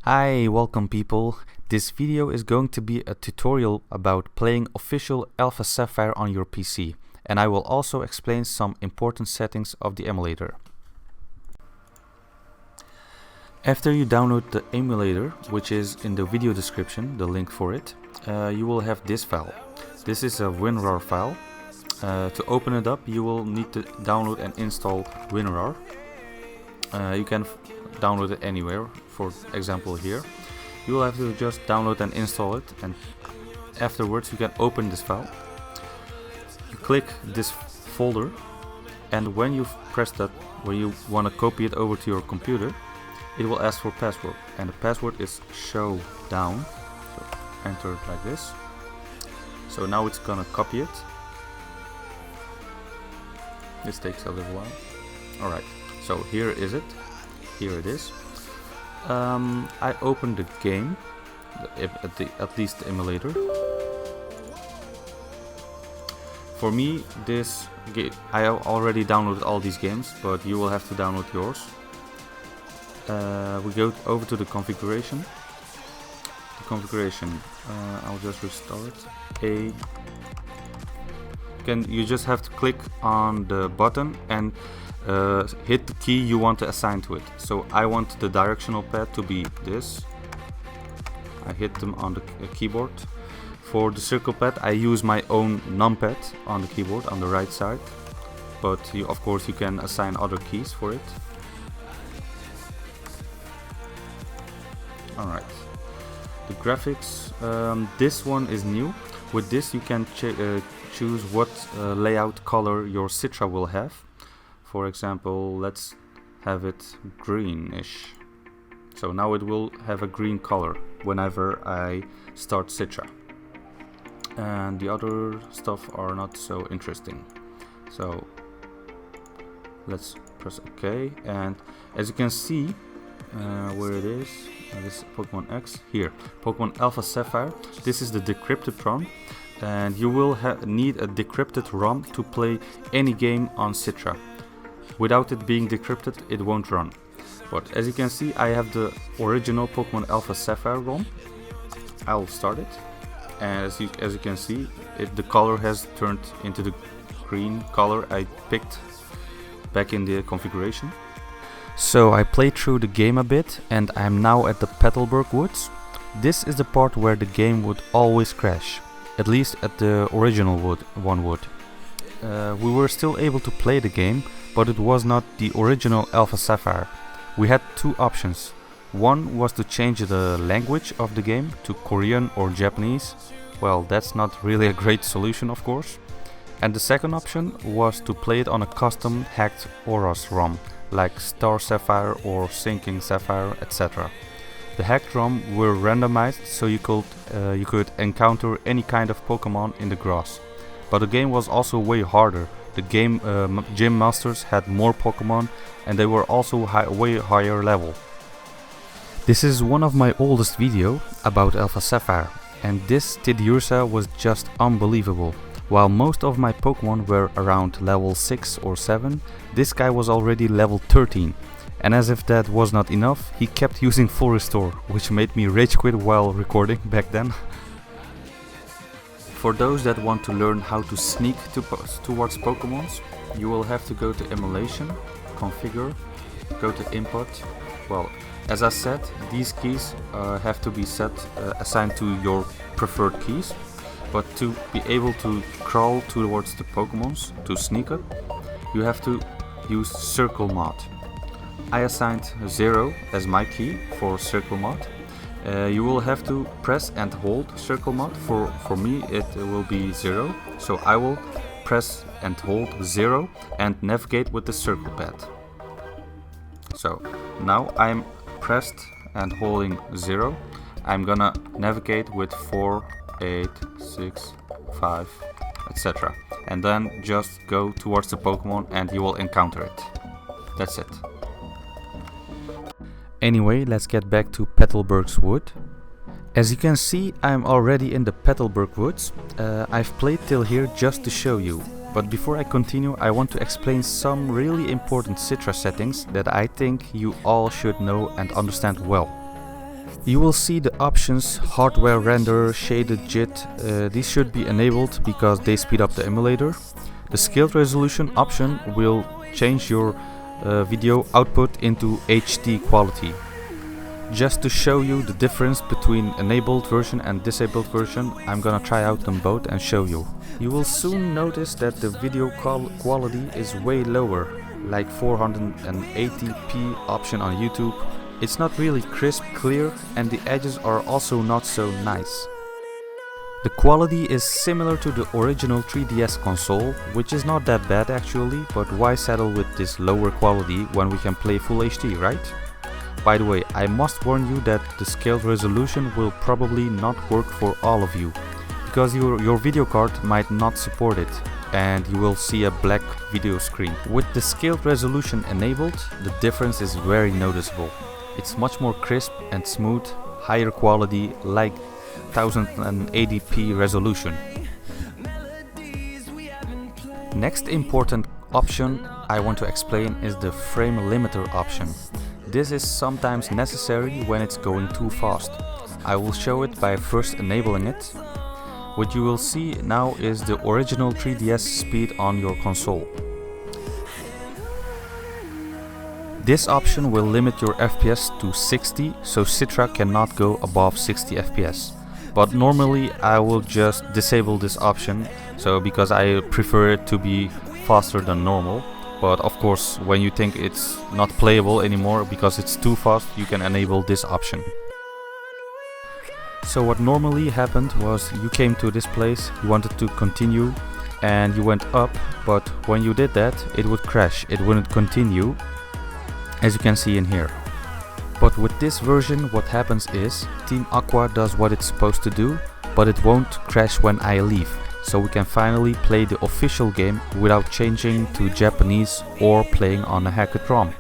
Hi, welcome people. This video is going to be a tutorial about playing official Alpha Sapphire on your PC, and I will also explain some important settings of the emulator. After you download the emulator, which is in the video description, the link for it, you will have this file. This is a Winrar file. To open it up, you will need to download and install Winrar. You can download it anywhere, for example here. You will have to just download and install it, and afterwards you can open this file. You click this folder, and when you've pressed that, where you want to copy it over to your computer, it will ask for password, and the password is Showdown. So enter it like this. So now it's gonna copy it. This takes a little while. Alright, so here is it. Here it is. I opened the game, at least the emulator. For me, this game, I already downloaded all these games, but you will have to download yours. We go over to the configuration. I'll just restore it. You just have to click on the button and hit the key you want to assign to it. So I want the directional pad to be this. I hit them on the keyboard. For the circle pad, I use my own numpad on the keyboard on the right side, but of course you can assign other keys for it. Alright, the graphics, this one is new. With this you can choose what layout color your Citra will have. For example, let's have it greenish. So now it will have a green color whenever I start Citra. And the other stuff are not so interesting. So let's press OK, and as you can see, where it is, this Pokemon X, here, Pokemon Alpha Sapphire, this is the decrypted ROM, and you will need a decrypted ROM to play any game on Citra. Without it being decrypted, it won't run. But as you can see, I have the original Pokemon Alpha Sapphire ROM. I'll start it, and as you can see, the color has turned into the green color I picked back in the configuration. So I played through the game a bit, and I'm now at the Petalburg Woods. This is the part where the game would always crash, at least at the original one would. We were still able to play the game, but it was not the original Alpha Sapphire. We had two options. One was to change the language of the game to Korean or Japanese. Well, that's not really a great solution, of course. And the second option was to play it on a custom hacked ORAS ROM, like Star Sapphire or Sinking Sapphire, etc. The hacked ROM were randomized, so you could encounter any kind of Pokemon in the grass. But the game was also way harder. The game gym masters had more Pokemon, and they were also way higher level. This is one of my oldest video about Alpha Sapphire, and this Tidursa was just unbelievable. While most of my Pokemon were around level 6 or 7, this guy was already level 13. And as if that was not enough, he kept using full restore, which made me rage quit while recording back then. For those that want to learn how to sneak towards Pokemons, you will have to go to Emulation, Configure, go to Input. Well, as I said, these keys have to be assigned to your preferred keys. But to be able to crawl towards the Pokemons, to sneak it, you have to use Circle Mod. I assigned 0 as my key for Circle Mod. You will have to press and hold Circle Mod. For me it will be 0, so I will press and hold 0 and navigate with the circle pad. So now I'm pressed and holding 0. I'm gonna navigate with 4, 8, 6, 5, etc. And then just go towards the Pokemon and you will encounter it. That's it. Anyway, let's get back to Petalburg's Wood. As you can see, I'm already in the Petalburg Woods. I've played till here just to show you. But before I continue, I want to explain some really important Citra settings that I think you all should know and understand well. You will see the options hardware render, shaded JIT, these should be enabled because they speed up the emulator. The scaled resolution option will change your video output into HD quality. Just to show you the difference between enabled version and disabled version, I'm gonna try out them both and show you. You will soon notice that the video quality is way lower, like 480p option on YouTube. It's not really crisp, clear, and the edges are also not so nice. The quality is similar to the original 3DS console, which is not that bad actually, but why settle with this lower quality when we can play Full HD, right? By the way, I must warn you that the scaled resolution will probably not work for all of you, because your video card might not support it, and you will see a black video screen. With the scaled resolution enabled, the difference is very noticeable. It's much more crisp and smooth, higher quality, like 1080p resolution. Next important option I want to explain is the frame limiter option. This is sometimes necessary when it's going too fast. I will show it by first enabling it. What you will see now is the original 3DS speed on your console. This option will limit your FPS to 60, so Citra cannot go above 60 FPS. But normally I will just disable this option, so because I prefer it to be faster than normal. But of course, when you think it's not playable anymore because it's too fast, you can enable this option. So what normally happened was you came to this place, you wanted to continue and you went up, but when you did that it would crash, it wouldn't continue, as you can see in here. But with this version what happens is Team Aqua does what it's supposed to do, but it won't crash when I leave. So we can finally play the official game without changing to Japanese or playing on a hacked ROM.